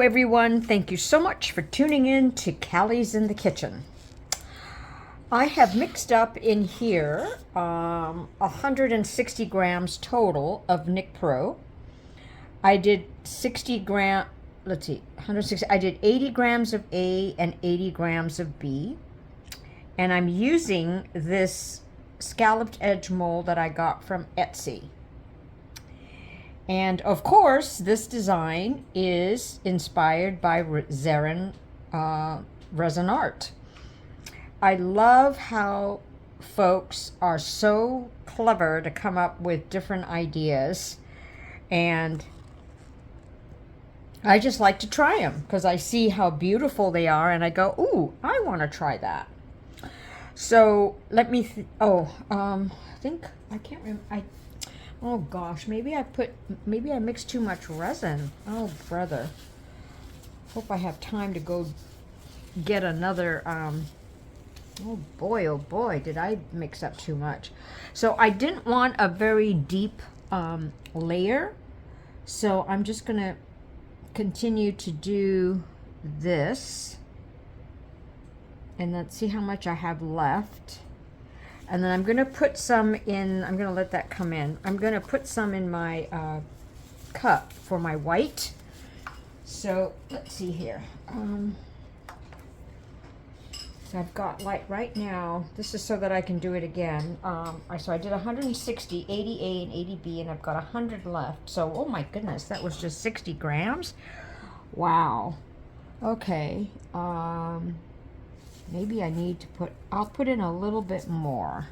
everyone. Thank you so much for tuning in to Callie's in the Kitchen. I have mixed up in here 160 grams total of Nick Pro. I did 60 gram, let's see, 160. I did 80 grams of A and 80 grams of B. And I'm using this Scalloped Edge Mold that I got from Etsy. And of course, this design is inspired by Resin resin art. I love how folks are so clever to come up with different ideas, and I just like to try them because I see how beautiful they are and I go, ooh, I want to try that. So let me, I think, I can't remember, oh gosh, maybe I mixed too much resin. Oh brother. Hope I have time to go get another, oh boy, did I mix up too much. So I didn't want a very deep layer. So I'm just gonna continue to do this. And let's see how much I have left. And then I'm going to put some in, I'm going to let that come in. I'm going to put some in my cup for my white. So let's see here. So I've got, like, right now, this is so that I can do it again. So I did 160, 80 A and 80 B, and I've got 100 left. So, oh my goodness, that was just 60 grams. Wow. Okay. Maybe I need to I'll put in a little bit more.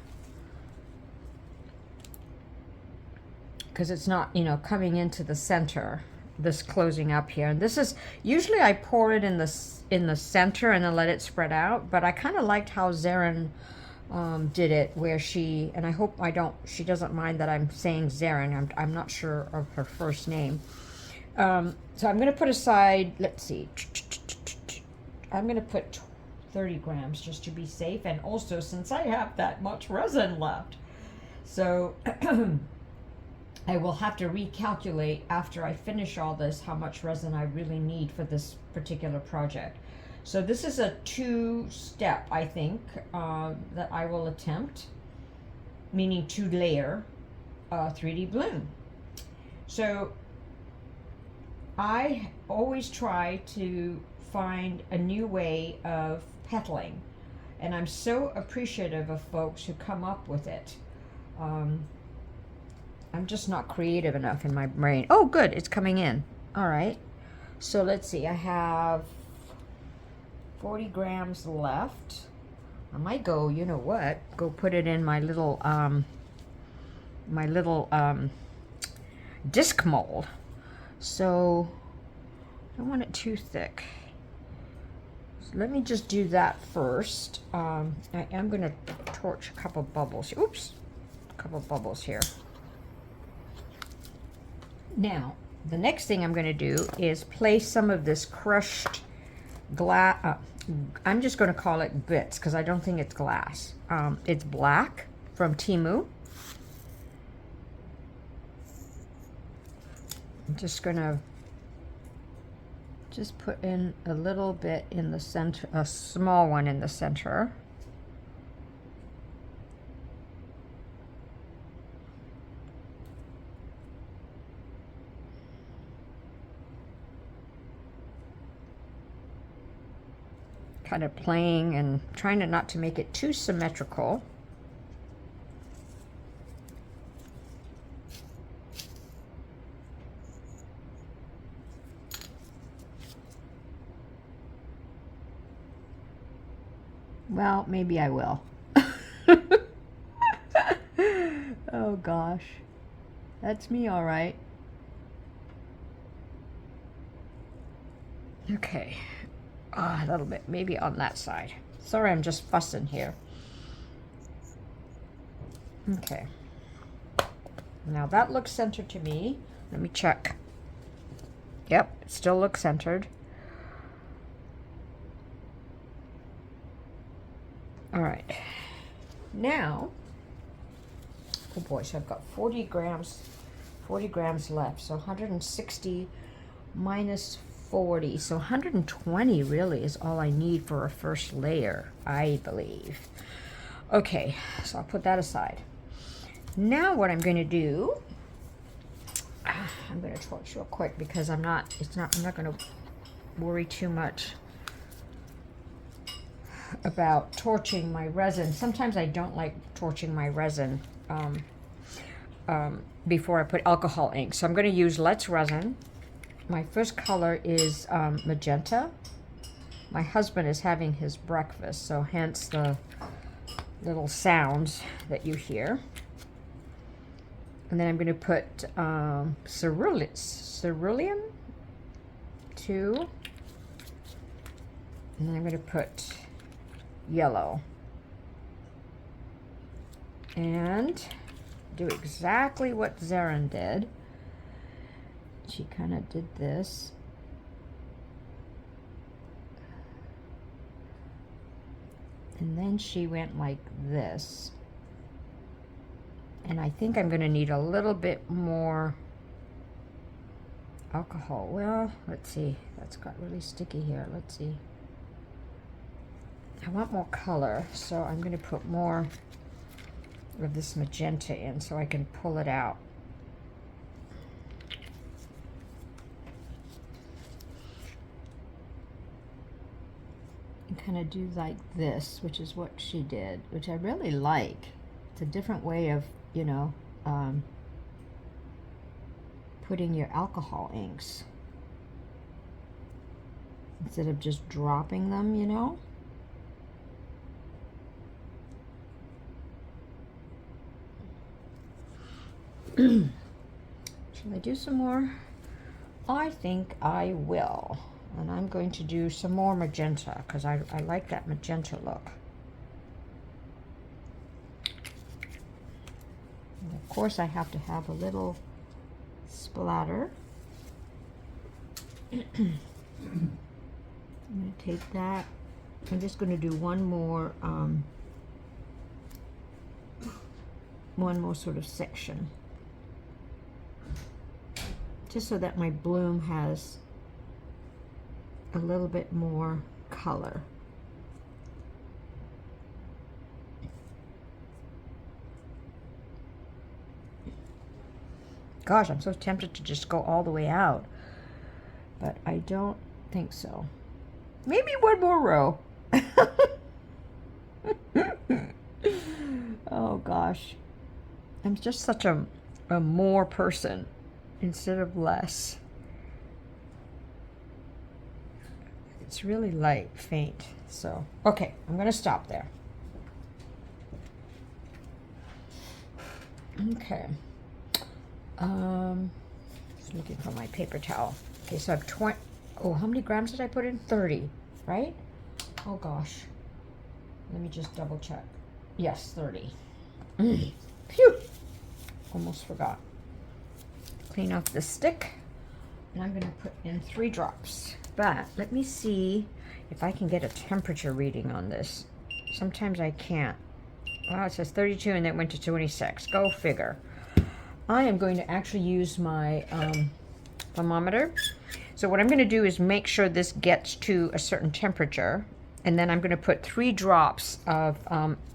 Because it's not, coming into the center, this closing up here. And this is, usually I pour it in the center and then let it spread out. But I kind of liked how Zarin did it, where and I hope she doesn't mind that I'm saying Zarin. I'm not sure of her first name. So I'm going to put aside, let's see. I'm going to put 30 grams just to be safe, and also since I have that much resin left, so I will have to recalculate after I finish all this how much resin I really need for this particular project. So this is a 2-step, I think, that I will attempt, meaning 2-layer 3D bloom. So I always try to find a new way of petling, and I'm so appreciative of folks who come up with it. I'm just not creative enough in my brain. Oh good, it's coming in. All right, so let's see, I have 40 grams left. I might go, you know what, go put it in my little disc mold. So I don't want it too thick. Let me just do that first. I am going to torch a couple bubbles. Oops, a couple bubbles here. Now, the next thing I'm going to do is place some of this crushed glass. I'm just going to call it bits because I don't think it's glass. It's black from Temu. I'm just going to put in a little bit in the center, a small one in the center. Kind of playing and trying not to make it too symmetrical. Well, maybe I will. Oh gosh. That's me, all right. Okay. A little bit, maybe on that side. Sorry, I'm just fussing here. Okay. Now that looks centered to me. Let me check. Yep, it still looks centered. All right. Now, oh boy, so I've got 40 grams left. So 160 minus 40. So 120 really is all I need for a first layer, I believe. Okay, so I'll put that aside. Now what I'm going to do, I'm going to torch real quick because I'm not going to worry too much about torching my resin. Sometimes I don't like torching my resin before I put alcohol ink. So I'm going to use Let's Resin. My first color is magenta. My husband is having his breakfast, so hence the little sounds that you hear. And then I'm going to put cerulean 2. And then I'm going to put yellow. And do exactly what Resin did. She kind of did this. And then she went like this. And I think I'm going to need a little bit more alcohol. Well, let's see. That's got really sticky here. Let's see. I want more color, so I'm going to put more of this magenta in so I can pull it out. And kind of do like this, which is what she did, which I really like. It's a different way of, you know, putting your alcohol inks instead of just dropping them, you know. Shall I do some more? I think I will. And I'm going to do some more magenta because I like that magenta look. And of course I have to have a little splatter. I'm going to take that. I'm just going to do one more sort of section, just so that my bloom has a little bit more color. Gosh, I'm so tempted to just go all the way out, but I don't think so. Maybe one more row. Oh gosh, I'm just such a more person instead of less. It's really light, faint. So, okay, I'm going to stop there. Okay. Just looking for my paper towel. Okay, so I have 20. Oh, how many grams did I put in? 30, right? Oh gosh. Let me just double check. Yes, 30. Phew! Almost forgot. Clean off the stick. And I'm going to put in 3 drops. But let me see if I can get a temperature reading on this. Sometimes I can't. Well, it says 32 and then it went to 26. Go figure. I am going to actually use my thermometer. So what I'm going to do is make sure this gets to a certain temperature. And then I'm going to put 3 drops of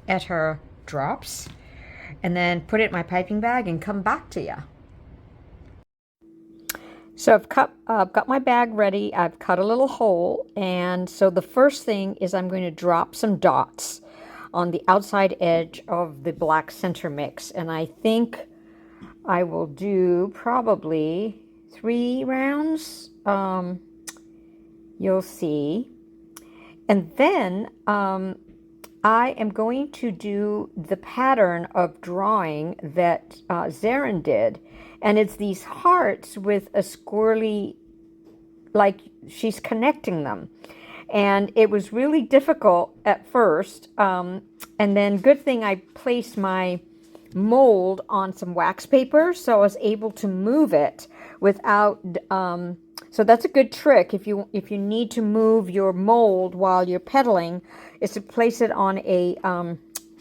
Etter drops. And then put it in my piping bag and come back to you. So I've got my bag ready. I've cut a little hole, and so the first thing is I'm going to drop some dots on the outside edge of the black center mix, and I think I will do probably 3 rounds. You'll see. And then I am going to do the pattern of drawing that Resin did. And it's these hearts with a squirrely, like she's connecting them. And it was really difficult at first. And then good thing I placed my mold on some wax paper, so I was able to move it without, so that's a good trick if you need to move your mold while you're pedaling, is to place it on a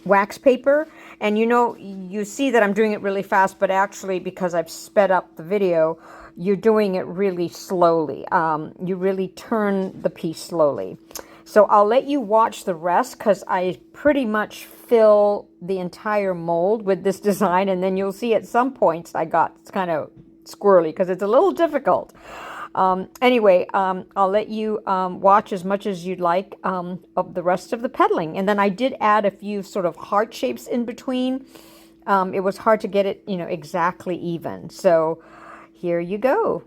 wax paper. And you know, you see that I'm doing it really fast, but actually because I've sped up the video, you're doing it really slowly. You really turn the piece slowly. So I'll let you watch the rest because I pretty much fill the entire mold with this design, and then you'll see at some points I got kind of squirrely because it's a little difficult. Anyway, I'll let you watch as much as you'd like of the rest of the pedaling. And then I did add a few sort of heart shapes in between. It was hard to get it, you know, exactly even. So here you go.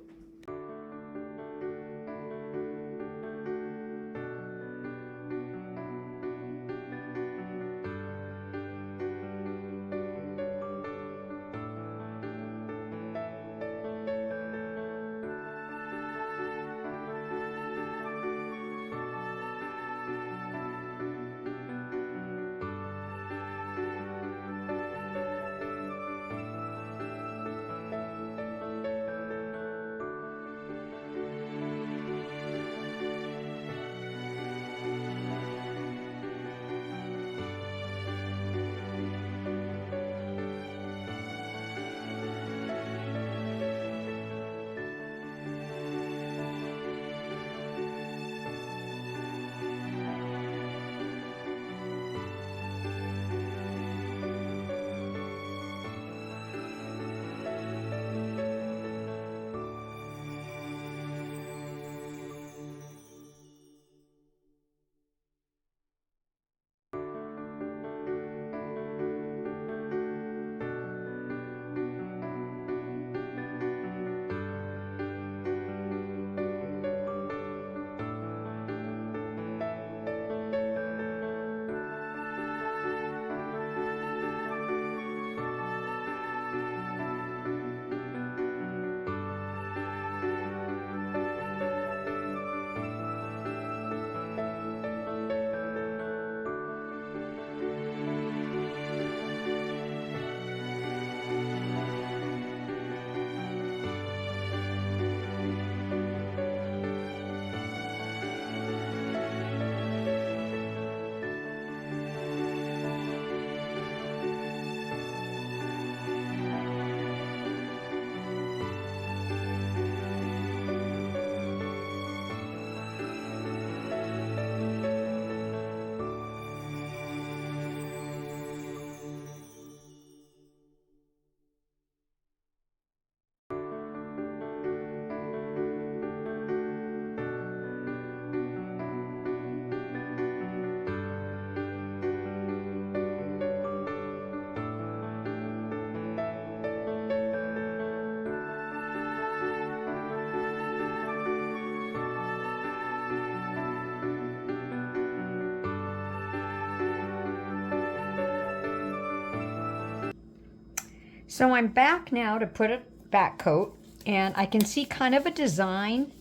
So I'm back now to put a back coat, and I can see kind of a design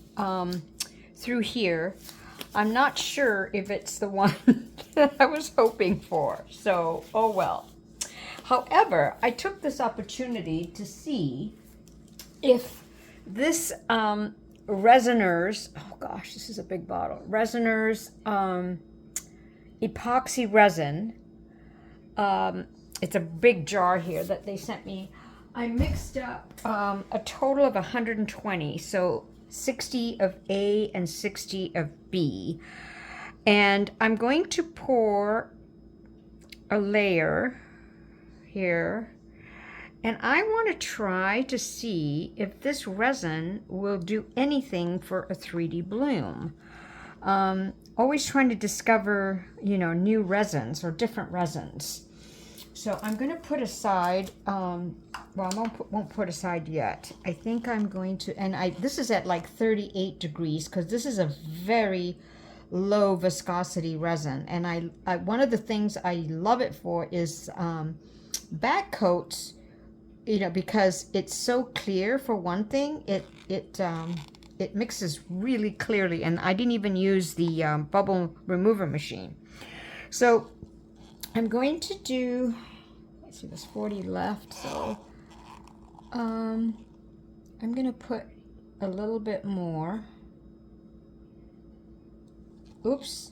through here. I'm not sure if it's the one that I was hoping for, so oh well. However, I took this opportunity to see if this Resiners, oh gosh, this is a big bottle, Resiners epoxy resin. It's a big jar here that they sent me. I mixed up a total of 120, so 60 of A and 60 of B. And I'm going to pour a layer here. And I want to try to see if this resin will do anything for a 3D bloom. Always trying to discover, you know, new resins or different resins. So I'm going to put aside, well, I won't put aside yet. I think I'm going to, and this is at like 38 degrees because this is a very low viscosity resin. And I one of the things I love it for is back coats, you know, because it's so clear. For one thing, it mixes really clearly, and I didn't even use the bubble remover machine. So I'm going to do, let's see, there's 40 left, so I'm going to put a little bit more. Oops.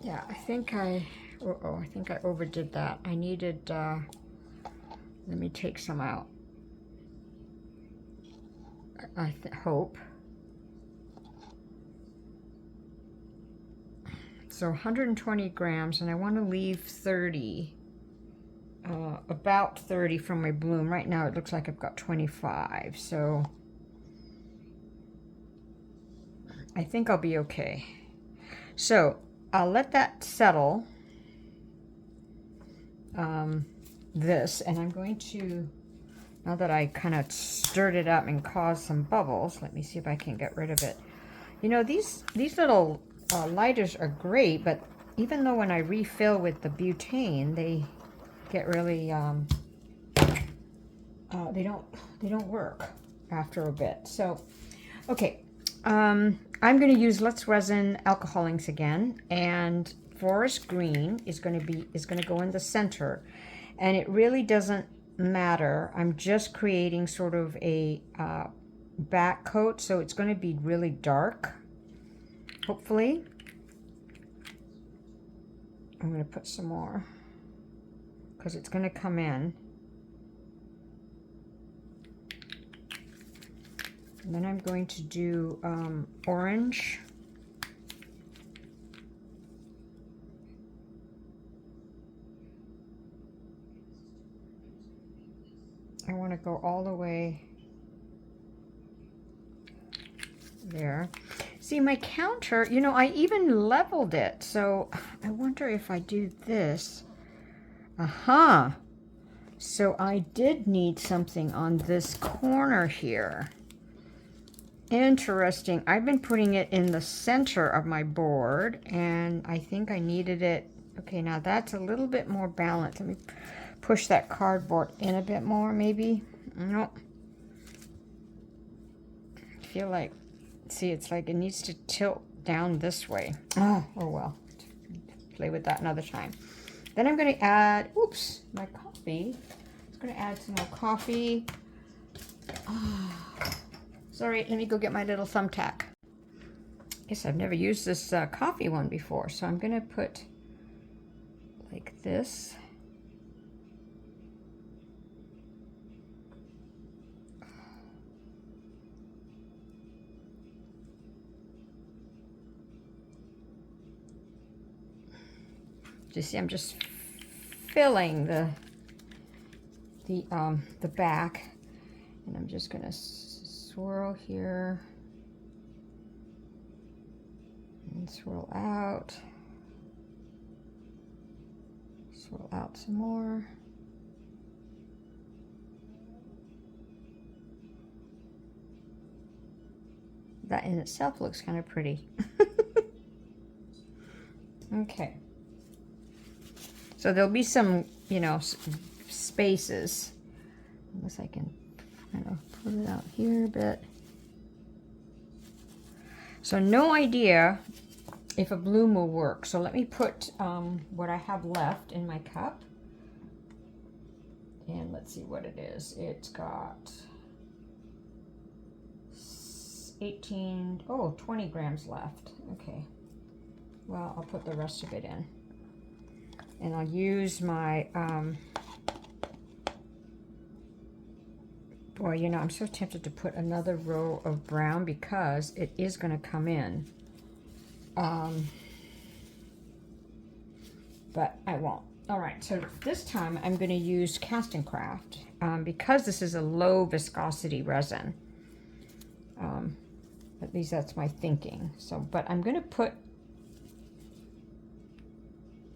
Yeah, I think I overdid that. I needed, let me take some out. I hope. So 120 grams, and I want to leave 30, about 30 from my bloom. Right now it looks like I've got 25, so I think I'll be okay. So I'll let that settle, this, and I'm going to, now that I kind of stirred it up and caused some bubbles, let me see if I can get rid of it. You know, these little lighters are great, but even though when I refill with the butane, they get really, they don't work after a bit. So, okay, I'm going to use Let's Resin alcohol inks again, and forest green is going to go in the center, and it really doesn't matter. I'm just creating sort of a back coat, so it's going to be really dark. Hopefully. I'm going to put some more because it's going to come in. And then I'm going to do orange. I want to go all the way there. See, my counter, you know, I even leveled it. So I wonder if I do this. Aha! So I did need something on this corner here. Interesting. I've been putting it in the center of my board, and I think I needed it. Okay, now that's a little bit more balanced. Let me push that cardboard in a bit more, maybe. No. I feel like, see, it's like it needs to tilt down this way. Oh well. Play with that another time. Then I'm going to add, oops, my coffee. I was going to add some more coffee. Oh, sorry, let me go get my little thumbtack. Guess I've never used this coffee one before, so I'm going to put like this. You see, I'm just filling the back, and I'm just gonna swirl here and swirl out some more. That in itself looks kind of pretty. Okay. So there'll be some, you know, spaces. Unless I can kind of put it out here a bit. So no idea if a bloom will work. So let me put what I have left in my cup. And let's see what it is. It's got 20 grams left. Okay. Well, I'll put the rest of it in. And I'll use my, boy, you know, I'm so tempted to put another row of brown because it is going to come in. But I won't. All right, so this time I'm going to use Castincraft because this is a low viscosity resin. At least that's my thinking. So, but I'm going to put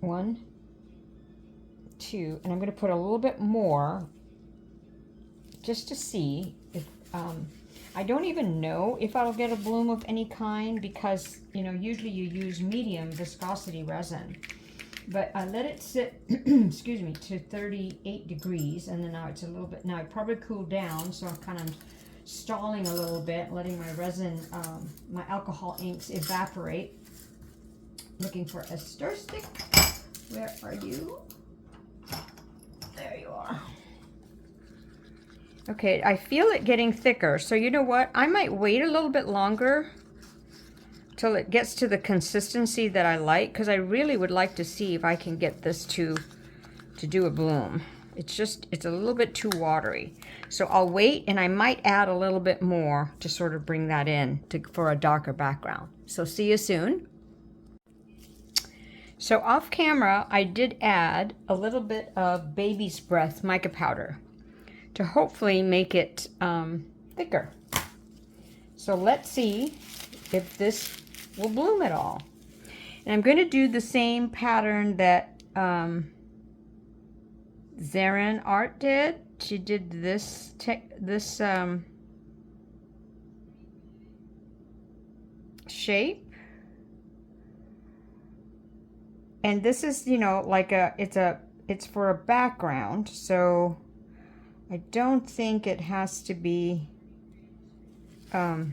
1, 2, and I'm going to put a little bit more just to see if I don't even know if I'll get a bloom of any kind because, you know, usually you use medium viscosity resin, but I let it sit excuse me, to 38 degrees, and then now it's a little bit, now it probably cooled down, so I'm kind of stalling a little bit, letting my resin, my alcohol inks evaporate. Looking for a stir stick. Where are you? There you are. Okay, I feel it getting thicker. So you know what? I might wait a little bit longer till it gets to the consistency that I like, because I really would like to see if I can get this to do a bloom. It's a little bit too watery. So I'll wait, and I might add a little bit more to sort of bring that in for a darker background. So see you soon. So off camera, I did add a little bit of baby's breath mica powder to hopefully make it thicker. So let's see if this will bloom at all. And I'm going to do the same pattern that Zarin Art did. She did this shape. And this is, you know, like it's for a background, so I don't think it has to be, you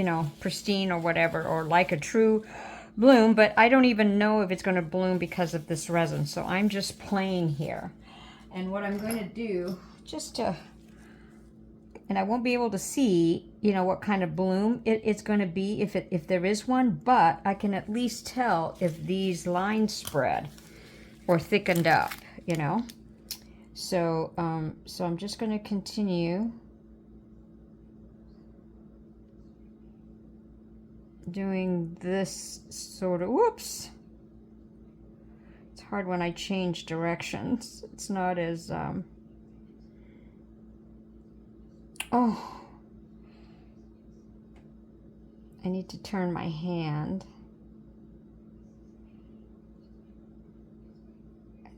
know, pristine or whatever, or like a true bloom, but I don't even know if it's going to bloom because of this resin. So I'm just playing here. And what I'm going to do, and I won't be able to see, you know, what kind of bloom it's going to be if there is one, but I can at least tell if these lines spread or thickened up, you know. So so I'm just going to continue doing this sort of, whoops. It's hard when I change directions. It's not as oh, I need to turn my hand.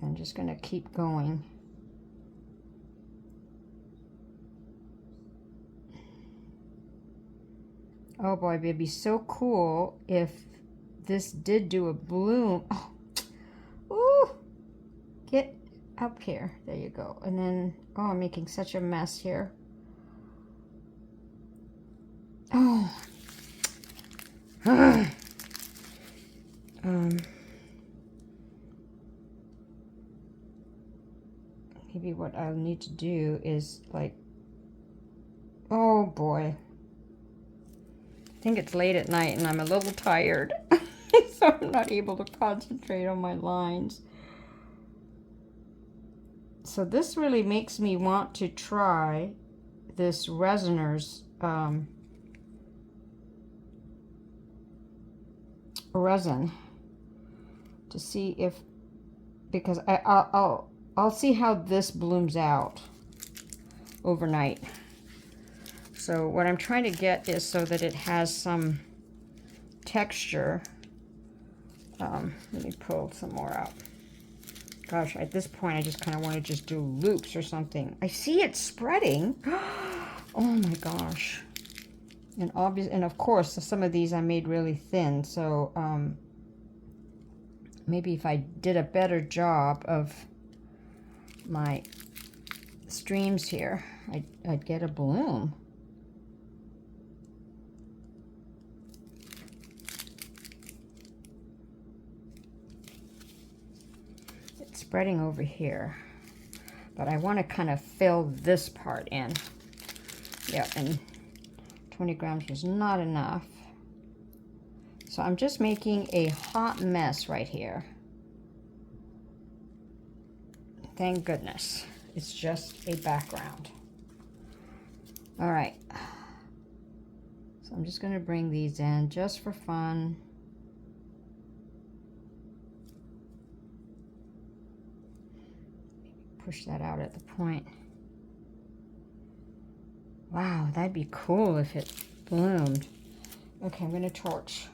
I'm just going to keep going. Oh boy, it'd be so cool if this did do a bloom. Oh, ooh, get up here. There you go. And then, oh, I'm making such a mess here. Oh. Maybe what I'll need to do is like, oh boy. I think it's late at night and I'm a little tired. So I'm not able to concentrate on my lines. So this really makes me want to try this Resiners resin to see if, because I'll see how this blooms out overnight. So what I'm trying to get is so that it has some texture. Let me pull some more out. Gosh, at this point I just kind of want to just do loops or something. I see it spreading. Oh my gosh. And of course, some of these I made really thin, so maybe if I did a better job of my streams here, I'd get a bloom. It's spreading over here, but I want to kind of fill this part in. Yeah, and 20 grams was not enough. So I'm just making a hot mess right here. Thank goodness. It's just a background. All right. So I'm just going to bring these in just for fun. Push that out at the point. Wow, that'd be cool if it bloomed. Okay, I'm going to torch.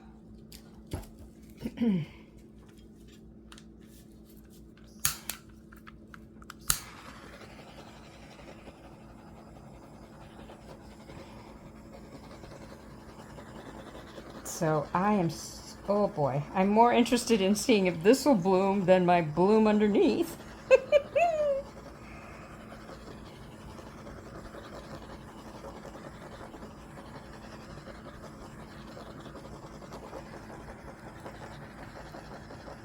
So I am, oh boy, I'm more interested in seeing if this will bloom than my bloom underneath.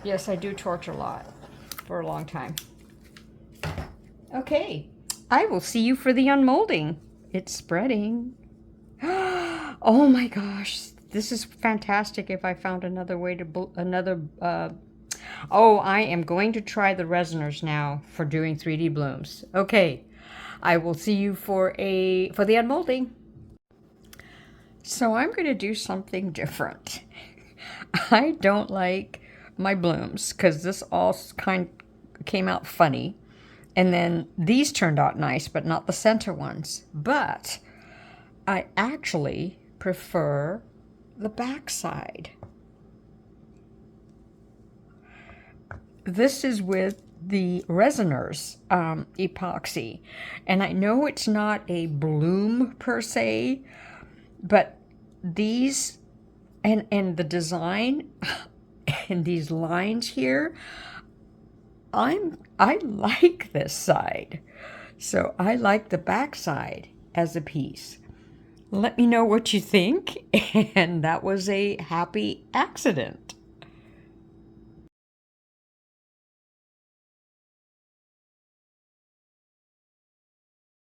Yes, I do torch a lot for a long time. Okay, I will see you for the unmolding. It's spreading. Oh my gosh, this is fantastic. If I found another way to Oh, I am going to try the Resiners now for doing 3D blooms. Okay, I will see you for the unmolding. So I'm going to do something different. I don't like my blooms because this all kind came out funny. And then these turned out nice, but not the center ones. But I actually prefer the back side. This is with the Resiners epoxy. And I know it's not a bloom per se, but these and the design and these lines here, I like this side. So I like the back side as a piece. Let me know what you think. And that was a happy accident.